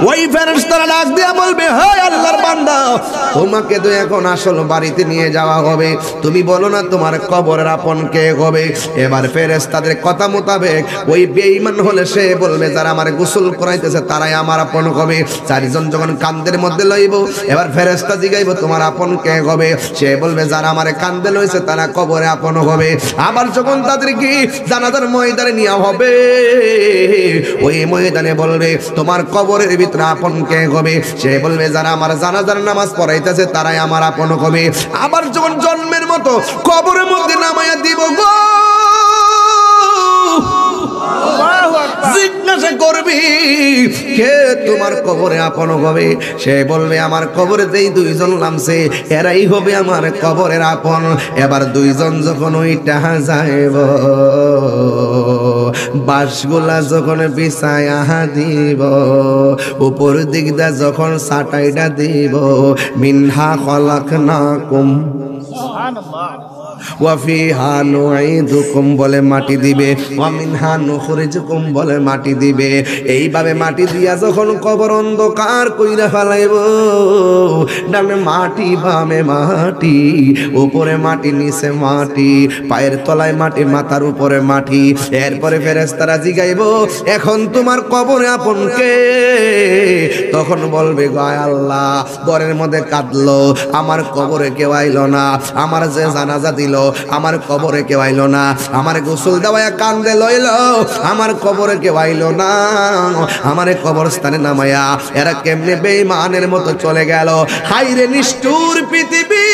ওই ফেরেশতারা ডাক দিয়া বলবে, হে আল্লাহর বান্দা, তোমাকে তো এখন আসল বাড়িতে নিয়ে যাওয়া হবে, তুমি বলো না তোমার কবরের আপন কে হবে? এবার ফেরেশতাদের কথা মোতাবেক ওই বেঈমান হলে সে বলবে, যারা আমার গোসল করাইতেছে তারাই আমার আপন হবে। চারজন যখন কান্দের মধ্যে লইব, এবার ফেরেশতা জিগাইব তোমার আপন কে হবে? সে বলবে, যারা আমার কান্দে লইছে তারা কবরে আপন হবে। আবার যখন তাদেরকে জানাজার ময়দানে নেওয়া হবে, ওই ময়দানে বলবে তোমার কবরের ভিতরে আপন কে হবে? সে বলবে, যারা আমার জানাজার নামাজ পড়াইতেছে তারাই আমার আপন হবে। আবার যখন জন্মের মতো কবরের মধ্যে নামাইয়া দিব গো, জিজ্ঞাসা করবি কে তোমার কবরে আপন হবে? সে বলবে, আমার কবরে যেই দুইজন নামছে এরাই হবে আমার কবরের আপন। এবার দুইজন যখন ওইটা যাইব, বাঁশগুলা যখন বিছায়া দিব, উপর দিকটা যখন সাটাইটা দিব, মিনহা খলাকনাকুম সুবহানাল্লাহ ওয়া ফিহা নুঈদুকুম বলে মাটি দিবে, ওয়া মিনহা নুখরিজুকুম বলে মাটি দিবে। এইভাবে মাটি দিয়া যখন কবর অন্ধকার কইরা ফেলাইব, ডানে মাটি বামে মাটি, উপরে মাটি নিচে মাটি, পায়ের তলায় মাটি মাথার উপরে মাটি। এরপরে ফেরেশতারা জিগাইব, এখন তোমার কবরে আপন কে? তখন বলবে, গো আল্লাহ, ঘরের মধ্যে কাঁদলো, আমার কবরে কেউ আইলো না, আমার যে জানাজা দিল আমার কবরে কেউ আইলো না, আমার গোসল দেওয়া কান্দে লইল আমার কবরে কেউ আইলো না, আমারে কবরস্থানে নামায়া এরা কেমনে বেঈমানের মতো চলে গেল। হাইরে নিষ্ঠুর পৃথিবী,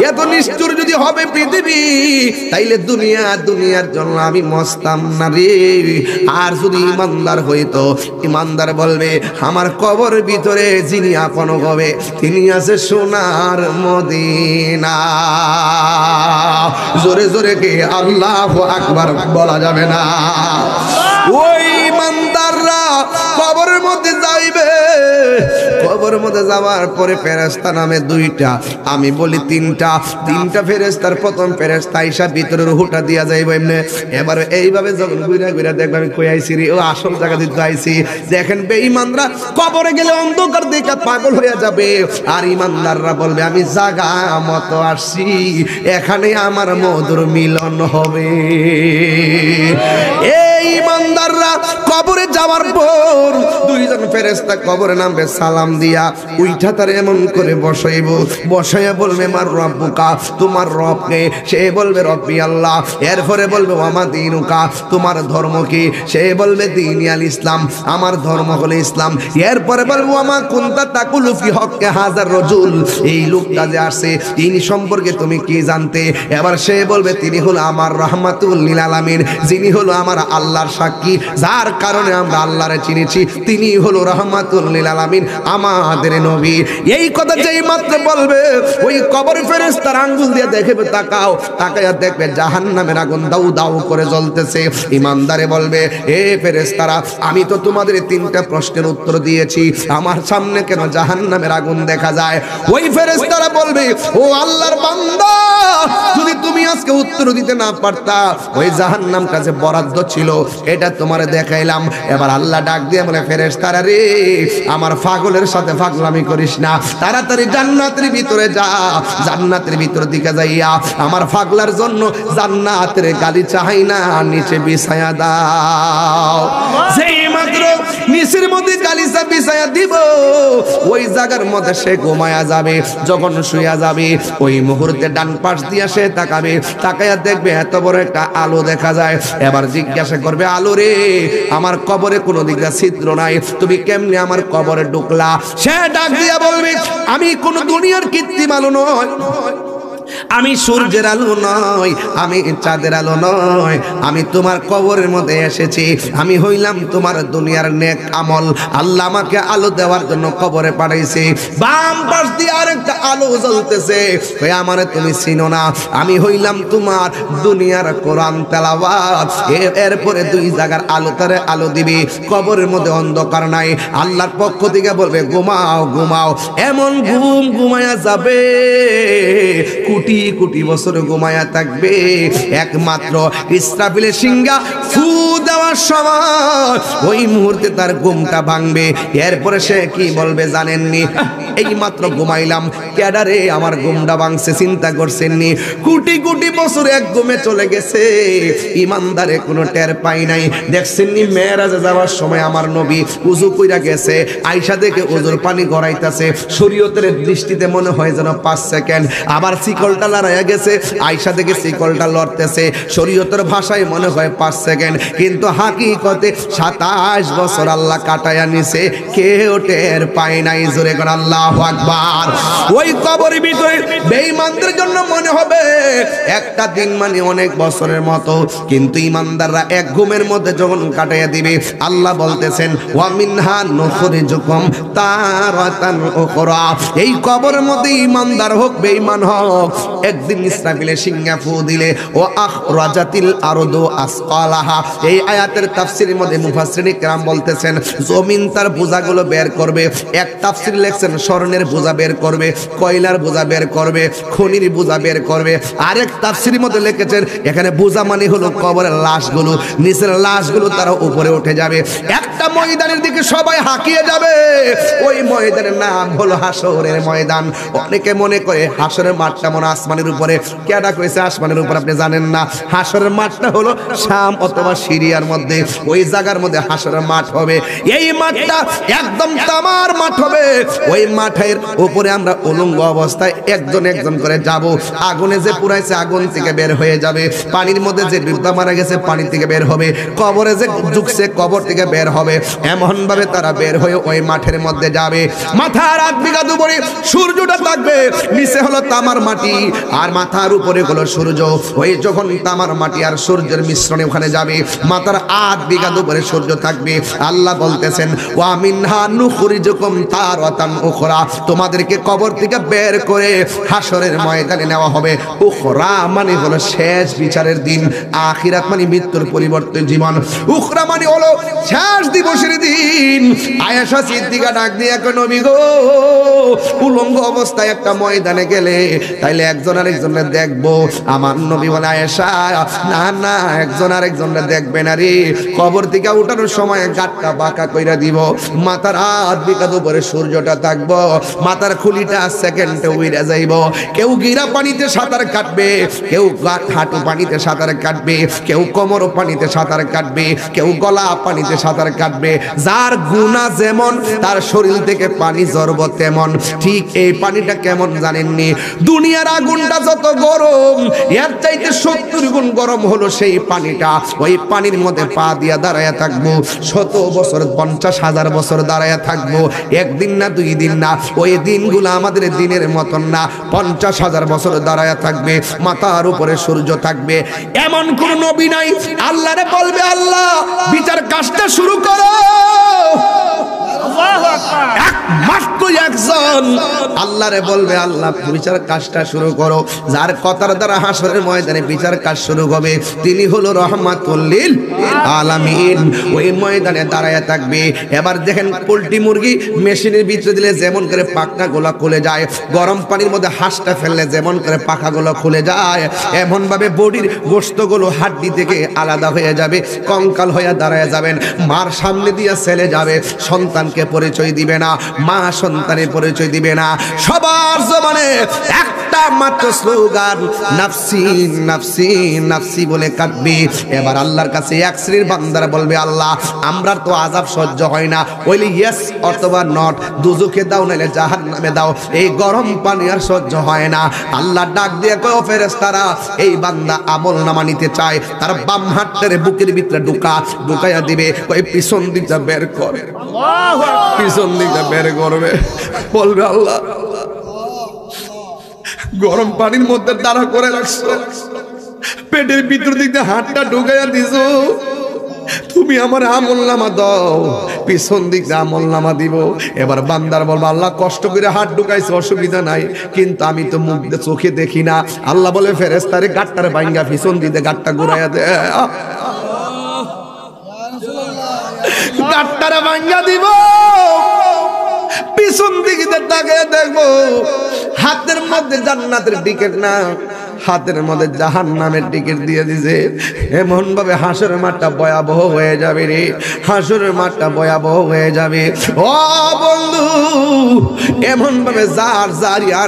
এত নিষ্ঠুর যদি হবে পৃথিবী, তাইলে দুনিয়ার জন্য আমি মস্তাম না রে। আর যদি ইমানদার হইতো, ইমানদার বলবে, আমার কবর ভিতরে যিনি আপন হবে তিনি আছে সোনার মদিনা। জোরে জোরে কে আল্লাহু আকবার বলা যাবে না? ওই ইমানদাররা কবরের মধ্যে যাইবে, কবরের মধ্যে যাওয়ার পরে ফেরেশতা নামে দুইটা, আমি বলি তিনটা ফেরেশতার প্রথম ফেরেশতা আইসা ভিতরে রুহটা দিয়া যাইব এমনি। এবার এইভাবে যখন ঘুরে ঘুরে দেখবে আমি কই আইছি রে, ও আসল জায়গা দিতে আইছি। দেখেন বেঈমানরা কবরে গেলে অন্ধকার দেখে পাগল হয়ে যাবে, আর ইমানদাররা বলবে আমি জায়গা মতো আসছি, এখানে আমার মধুর মিলন হবে। এই ইমানদাররা কবরে যাওয়ার পর দুইজন ফেরেশতা কবরে নামবে, সালাম দিয়া উইঠা তার এমন করে বসাইব, বসাইয়া বলবে মার রব্বুকা, তোমার রব কে? সে বলবে রব্বি আল্লাহ। এরপরে বলবে ওয়ামা দীনুকা, তোমার ধর্ম কি? সে বলবে দীনি আল ইসলাম, আমার ধর্ম হলো ইসলাম। এরপরে বলবে ওয়ামা কুনতা তাকুলু ফি হক্কে হাযার রাজুল, এই লোকটা যে আসে তিনি সম্পর্কে তুমি কি জানতে? এবার সে বলবে তিনি হলো আমার রাহমাতুল লিল আলামিন, যিনি হলো আমার আল্লাহর সাক্ষী, যার কারণে আমরা আল্লাহরে চিনেছি, তিনি হলো রাহমাতুল লিল আলামিন, আমাদের নবী। এই কথা যেই মাত্র বলবে, ওই কবর ফেরেশতার আঙ্গুল দিয়ে দেখবে, তাকাও, তাকায়া দেখবে জাহান্নামের আগুন দাউ দাউ করে জ্বলতেছে। ইমানদারে বলবে, এ ফেরেশতারা, আমি তো তোমাদের তিনটা প্রশ্নের উত্তর দিয়েছি, আমার সামনে কেন জাহান্নামের আগুন দেখা যায়? ওই ফেরেশতারা বলবে, ও আল্লাহর বান্দা, যদি তুমি আজকে উত্তর দিতে না পারতা, ওই জাহান্নামটা যে বরাদ্দ ছিল এটা তোমারে দেখাইলাম। এবার আল্লাহ ডাক দিয়ে বলে, ফেরেশতারা রে, আমার পাগলের সাথে পাগলামি করিস না, তাড়াতাড়ি জান্নাতের ভিতরে যা, জান্নাতের ভিতর দিকে যাইয়া আমার পাগলার জন্য জান্নাতের গালি চাই না, নিচে বিছায়া দাও। যেই মাত্র নিচের মধ্যে গালিচা বিছায়া দিব, ওই জায়গার মধ্যে সে ঘুমায়া যাবে। যখন শুয়া যাবে, ওই মুহূর্তে ডান পাশ দিয়া সে তাকাবে, তাকায়া দেখবে এত বড় একটা আলো দেখা যায়। এবার জিজ্ঞাসা করবে, আলো রে, আমার কবরে কোনো দিকে ছিদ্র নাই, তুমি কেমনে আমার কবরে ঢুকলা? সে ডাক দিয়া বলবে, আমি কোন দুনিয়ার কৃত্রিম আলো নয়, আমি সূর্যের আলো নয়, আমি চাঁদের আলো নয়, আমি তোমার কবরের মধ্যে এসেছি, আমি হইলাম তোমার দুনিয়ার নেক আমল, আল্লাহ আমাকে আলো দেওয়ার জন্য কবরে পাঠাইছে। বাম পাশ দিয়ে আরেকটা আলো জ্বলতেছে, ওই আমারে তুমি চিনো না, আমি হইলাম তোমার দুনিয়ার কোরআন তেলাওয়াত। এরপরে দুই জায়গার আলো তারে আলো দিবি, কবরের মধ্যে অন্ধকার নাই। আল্লাহর পক্ষ থেকে বলবে ঘুমাও ঘুমাও, এমন ঘুম ঘুমায়া যাবে কোটি কোটি কোটি বছর ঘুমায়া থাকবে। একমাত্র ইসরাফিলের সিংহা ফু দেওয়ার সময় ওই মুহূর্তে তার ঘুমটা ভাঙবে। এরপরে সে কি বলবে জানেননি? এই মাত্র ঘুমাইলাম, ক্যাডারে আমার ঘুমটা ভাঙছে, চিন্তা করছেননি? কোটি কোটি বছর এক ঘুমে চলে গেছে, ইমানদারে কোনো টের পাই নাই। দেখছেননি মেরাজে যাওয়ার সময় আমার নবী উযু কইরা গেছে, আয়েশা দেখে ওজুর পানি গড়াইতেছে, শরীয়তের দৃষ্টিতে মনে হয় যেন 5 সেকেন্ড। আবার শিকলটা লড়াইয়া গেছে, আয়েশা দেখে শিকলটা লড়তেছে, শরীয়তের ভাষায় মনে হয় 5 সেকেন্ড, কিন্তু হাকিকতে 27 বছর আল্লাহ কাটায়া নিছে, কেউ টের পায় নাই। জোরে কোন আল্লাহু আকবার। ওই কবরের ভিতরে বেঈমানদের জন্য মনে হবে একটা দিন মানে অনেক বছরের মতো, কিন্তু ইমানদাররা এক ঘুমের মধ্যে যখন কাটাইয়া দিবে, আল্লাহ বলতেছেন ওয়া মিনহা নুখরিজুকুম তারাতান উখরা। এই কবরের মধ্যে ইমানদার হোক বেঈমান হোক, একদিন ইসরাফিলের সিংহা ফু দিলে ও আখরাজাতিল আরদু আসকালাহা। এই আয়াতের তাফসীরের মধ্যে মুফাসসিরিন کرام বলতেছেন জমিন তার বোঝাগুলো বের করবে। এক তাফসীর লেখছেন স্বর্ণের বোঝা বের করবে, কয়লার বোঝা বের করবে, খনির বোঝা বের করবে। আরেক তাফসীরের মধ্যে লিখেছেন এখানে বোঝা মানে হলো কবরের লাশগুলো, নিচের লাশগুলো তারা উপরে উঠে যাবে। একটা ময়দানের দিকে সবাই হাঁকিয়ে যাবে, ওই ময়দানের নাম হলো হাসরের ময়দান। অনেকে মনে করে হাসরের মাঠটা মনে আসমানের উপরে, কেডা কইছে আসমানের উপর আপনি জানেন না? হাসরের মাঠটা হলো শাম অথবা সিরিয়ার মধ্যে, ওই জায়গার মধ্যে হাসরের মাঠ হবে। এই মাঠটা একদম তামার মাঠ হবে। ওই মাঠের উপরে আমরা উলঙ্গ অবস্থায় একজন একজন করে যাব। আগুনে যে পুরাইছে আগুন থেকে বের হয়ে যাবে, পানির মধ্যে যে ডুবতা মারা গেছে পানি থেকে বের হবে, কবরে যে ঝুকছে কবর থেকে বের হবে। এমন ভাবে তারা বের হয়ে ওই মাঠের মধ্যে যাবে। মাথার 8 বিঘা দুবরে সূর্যটা থাকবে, নিচে হলো তামার মাটি আর মাথার উপরে হলো সূর্য। ওই যখন তামার মাটি আর সূর্যের মিশ্রণে ওখানে যাবে, মাথার 8 বিঘা দুবরে সূর্য থাকবে। আল্লাহ বলতেছেন ওয়া মিনহা নুখরিজুকুম তারাতান উখরা, তোমাদেরকে কবর থেকে বের করে হাসরের ময়দানে নেওয়া হবে। উখরা মানে হলো শেষ বিচারের দিন, আখিরাত মানে মৃত্যুর পরিবর্তে জীবন। উখরা মানে হলো শেষ দিবসের দিন। আয়েশা সিদ্দিকা ডাক দিয়ে কয় নবী গো, উলঙ্গ অবস্থায় একটা ময়দানে গেলে তাইলে একজন আরেকজনের দেখবো। আমার নবী বলে আয়েশা না না, একজন আরেকজনের দেখবে না রে, কবর থেকে উঠানোর সময় গাটটা বাঁকা কইরা দিব, মাথার 8 বিঘা উপরে সূর্যটা থাকবো, মাথার খুলিটা সেকেন্ডে উইরা যাইব। কেউ গিরা পানিতে সাঁতার কাটবে, কেউ হাঁটু পানিতে সাঁতার কাটবে, কেউ কোমর পানিতে সাঁতার কাটবে, কেউ গলা পানিতে সাঁতার কাটবে। যার গুনাহ যেমন তার শরীর থেকে পানি ঝরব তেমন। ঠিক এই পানিটা কেমন জানেননি? দুনিয়ার আগুনটা যত গরম, এর চাইতে 70 গুণ গরম হলো সেই পানিটা। ওই পানির মধ্যে পা দিয়া দাঁড়ায়া থাকবো 100 বছর, 50,000 বছর দাঁড়ায়া থাকবো। একদিন না 2 দিন না, ওই দিনগুলো আমাদের দিনের মতন না, 50,000 বছর দাঁড়ায়া থাকবে। মাথার উপরে সূর্য থাকবে। এমন কোন নবী নাই, আল্লাহরে বলবে আল্লাহ বিচার কাজটা শুরু করো। একমাত্র একজন আল্লাহরে বলবে আল্লাহ বিচার কাজটা শুরু করো। যার কথার দ্বারা হাসরের ময়দানে বিচার কাজ শুরু হবে তিনি হলো রহমাতুল লিল আলামিন। ওই ময়দানে দাঁড়ায় থাকবে। এবার দেখেন পোল্ট্রি মুরগি মেশিনের ভিতরে দিলে যেমন করে পাখনাগুলো খুলে যায়, গরম পানির মধ্যে হাঁসটা ফেললে যেমন করে পাখাগুলো খুলে যায়, এমন ভাবে বডির গোশতগুলো হাড্ডি থেকে আলাদা হয়ে যাবে, কঙ্কাল হয়ে দাঁড়ায় যাবেন। মার সামনে দিয়ে ছেলে যাবে, সন্তানকে পরিচয় দিবে না, মা সন্তানের পরিচয় দিবে না। সবার জবানে একটা মাত্র স্লোগান নাফসি নাফসি নাফসি বলে কাঁদবে। এবার আল্লাহর কাছে এক শ্রেণীর বান্দারা বলবে আল্লাহ আমরা তো আযাব সহ্য হয় না, ওইলি ইয়েস অথবা নট, দুজকে দাও নাইলে জাহান্নামে দাও, এই গরম পানি আর সহ্য হয় না। আল্লাহ ডাক দিয়ে কয় ও ফেরেশতারা, এই বান্দা আমলনামা নিতে চায়, তার বাম হাতটারে বুকের ভিতরে ঢুকাইয়া দিবে, ওই পিছন দিকটা বের করে, পিছন দিকটা বের করবে। বলবে আল্লাহ গরম পানির মধ্যে দাঁড়া করে রাখছো, পেটের ভিতর দিকে হাতটা ঢুকাইয়া দিছো, তুমি আমার আমলনামা দাও, পিছন দিক দিয়ে আমলনামা দিব। এবার বান্দার বলবো আল্লাহ কষ্ট করে হাত ঢুকাইছে অসুবিধা নাই, কিন্তু আমি তো মুখ দিয়ে চোখে দেখি না। আল্লাহ বলে ফেরেশতারে গাটটারে বাইঙ্গা পিছন দিতে গাটটা ঘুরাইয়া দে, গাটটারে বাইঙ্গা দিব, পিছন দিকে তাকিয়ে দেখবো হাতের মধ্যে জান্নাতের টিকিট না, হাতের মধ্যে জাহান্নামের টিকিট দিয়ে দিছে। এমন ভাবে হাসরের মাঠটা ভয়াবহ হয়ে যাবে রে, হাসরের মাঠটা ভয়াবহ হয়ে যাবে। ও বন্ধু, এমন ভাবে যার যার ইয়া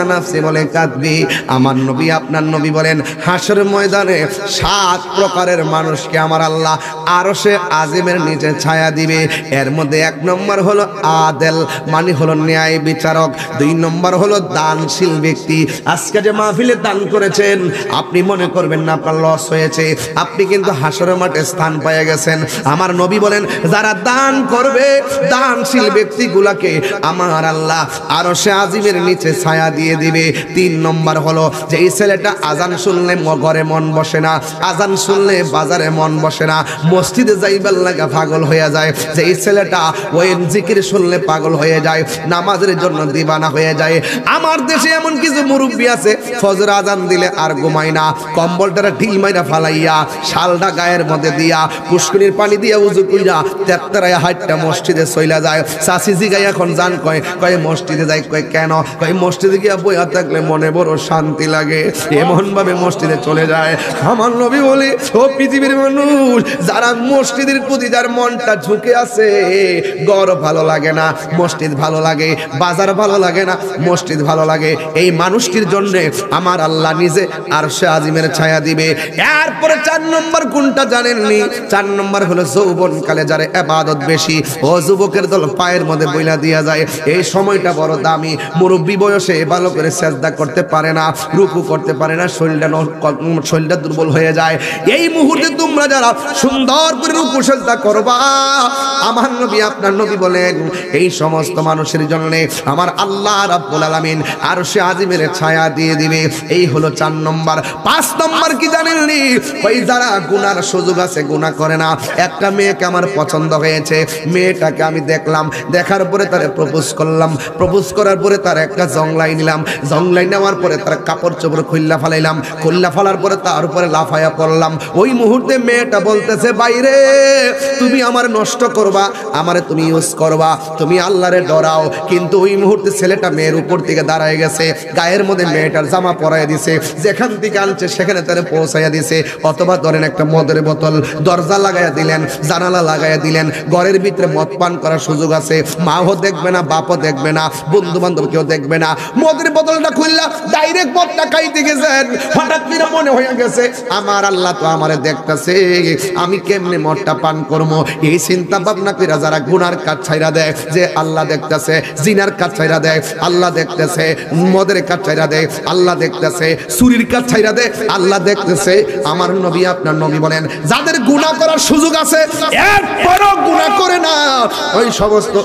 নাফসি বলে কাঁদবি। আমার নবী, আপনার নবী বলেন হাসরের ময়দানে 7 প্রকারের মানুষকে আমার আল্লাহ আরশে আজিমের নিচে ছায়া দিবে। এর মধ্যে 1 নম্বর হলো আদেল, মানে হলো ন্যায় বিচারক। 2 নম্বর হলো দানশীল ব্যক্তি। আজকে যে মাহফিলে দান করেছেন, আপনি মনে করবেন না আপনার লস হয়েছে, আপনি কিন্তু হাসরের মাঠে স্থান পেয়ে গেছেন। আমার নবী বলেন যারা দান করবে, দানশীল ব্যক্তিগুলোকে আমার আল্লাহ আরশে আজিমের নিচে ছায়া দিয়ে দিবে। 3 নম্বর হলো যে এই ছেলেটা আজান শুনলে ঘরে মন বসে না, আজান শুনলে বাজারে মন বসে না, মসজিদে যাইবার লাগা পাগল হয়ে যায়। যে এই ছেলেটা ওই জিকির শুনলে পাগল হয়ে যায়, নামাজের জন্য দিবানা হয়ে যায়। আমার দেশে এমন কিছু মুরব্বী আছে, ফজর আজান দিলে আর ঘুমায় না, কম্বলটা ঢিল মাইরা ফালাইয়া শালটা গায়ের মধ্যে দিয়া পুষ্করির পানি দিয়া উজু কইরা তেত্তারায় হাইটটা মসজিদে চইলা যায়। চাষি গাই এখন জান কয় মসজিদে যাই, কয় কেন? কয় মসজিদে গিয়া বইয়া থাকলে মনে বড় শান্তি লাগে, এমন ভাবে মসজিদে চলে যায়। আমার নবী বলে ও পৃথিবীর মানুষ, যারা মসজিদের প্রতি যার মনটা ঝুঁকে আছে, ঘর ভালো লাগে না, মসজিদ ভালো লাগে, বাজার ভালো লাগে না, মসজিদ ভালো লাগে, এই মানুষটির জন্য আমার আল্লাহ নিজে আরশে আজিমের ছায়া দিবে। এরপরে 4 নম্বর কোনটা জানেননি? 4 নম্বর হলো যৌবনকালে যারা ইবাদত বেশি, ও যুবকের দল পায়ের মধ্যে বইলা দিয়া যায়। এই সময়টা বড় দামি। মুরব্বী বয়সে ভালো করে সেজদা করতে পারে না, রুকু করতে পারে না, শরীরটা দুর্বল হয়ে যায়। এই মুহূর্তে তোমরা যারা সুন্দর করে রুকু সেজদা করবা, আমার নবী, আপনার নবী বলেন এই সমস্ত মানুষের জন্য আমার আল্লাহ রাব্বুল আলামিন আরশে আজিমের ছায়া দিয়ে দিবে। এই হলো 4 নম্বর। 5 নম্বর কি জানেননি? ওই যারা গুনার সুযোগ আছে, গুনাহ করে না। একটা মেয়েকে আমার পছন্দ হয়েছে, মেয়েটাকে আমি দেখলাম, দেখার পরে তারে প্রপোজ করলাম, প্রপোজ করার পরে তার একটা জংলাই নিলাম, জংলাই নেওয়ার পরে তার কাপড় চোপড় খুল্লা ফালাইলাম, খুল্লা ফালার পরে তার উপরে লাফায়া পড়লাম। ওই মুহূর্তে মেয়েটা বলতেছে বাইরে তুমি আমার নষ্ট করবা, আমারে তুমি ইউজ করবা, তুমি আল্লাহরে ডরাও। কিন্তু ওই মুহূর্তে ছেলেটা মেয়ের উপর থেকে দাঁড়ায় গেছে, গায়ের মধ্যে মেয়েটার জামা পরাইয়া দিছে, যেখান থেকে আনছে সেখানে তারে পৌঁছাইয়া দিছে। অথবা ধরেন একটা মদের বোতল দরজা লাগাইয়া দিলেন, জানালা লাগাইয়া দিলেন, ঘরের ভিতরে মদ পান করার সুযোগ আছে, মাও দেখবে না, বাপও দেখবে না, বন্ধু বান্ধব কেউ দেখবে না। মদের বোতলটা খুললা ডাইরেক্ট মদটা খাইতে গেছেন, হঠাৎ করে মনে হয়ে গেছে আমার আল্লাহ তো আমারে দেখতেছে, আমি কেমনে মদটা পান করবো। এই চিন্তা ভাবনা করে যারা গুনার কাজ ছাইরা দেয়, যে আল্লাহ দেখতেছে, জিনার কাজ ছাইরা দেয় আল্লাহ দেখতেছে, মদের কাজ ছাইরা দেয় আল্লাহ দেখতেছে, চুরির কাজ ছাইরা দেয় আল্লাহ দেখতেছে। আমার নবী, আপনার নবী বলেন যাদের গুনাহ করার সুযোগ আছে এরপরও গুনাহ করে না, ওই সমস্ত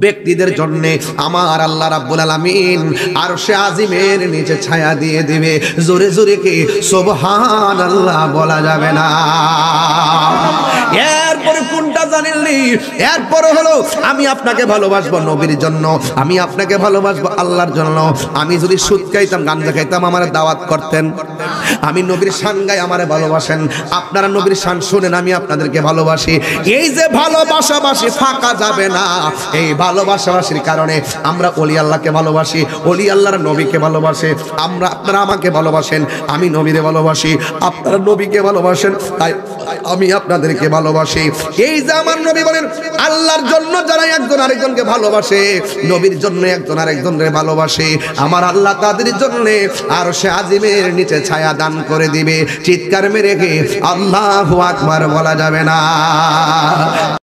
ব্যক্তিদের জন্য আমার আল্লাহ রাব্বুল আলামিন আরশে আজিমের নিচে ছায়া দিয়ে দিবে। জোরে জোরে কি সুবহানাল্লাহ বলা যাবে না? এরপরে কোনটা জানেননি? এরপরে হলো আমি আপনাকে ভালোবাসবো নবীর জন্য, আমি আপনাকে ভালোবাসবো আল্লাহর জন্য। আমি যদি সুদ খাইতাম, গাঞ্জা খাইতাম, আমার দাওয়াত করতেন। আমি নবীর শান গাই, আমারে ভালোবাসেন, আপনারা নবীর শান শুনেন, আমি আপনাদেরকে ভালোবাসি। এই যে ভালোবাসাবাসি ফাঁকা যাবে না, এই ভালোবাসাবাসির কারণে আমরা ওলি আল্লাহকে ভালোবাসি, ওলি আল্লাহর নবীকে ভালোবাসে। আপনারা আমাকে ভালোবাসেন, আমি নবীরে ভালোবাসি, আপনারা নবীকে ভালোবাসেন, তাই আমি আপনাদেরকে ভালোবাসি। এই যে আমার নবী বলেন আল্লাহর জন্য যারা একজন আরেকজনকে ভালোবাসে, নবীর জন্য একজন আরেকজনকে ভালোবাসে, আমার আল্লাহ তাদের জন্য আরশে আজিমের নিচে ছায়া দান করে দিবে। চিৎকার মেরে গে আল্লাহু আকবার বলা যাবে না?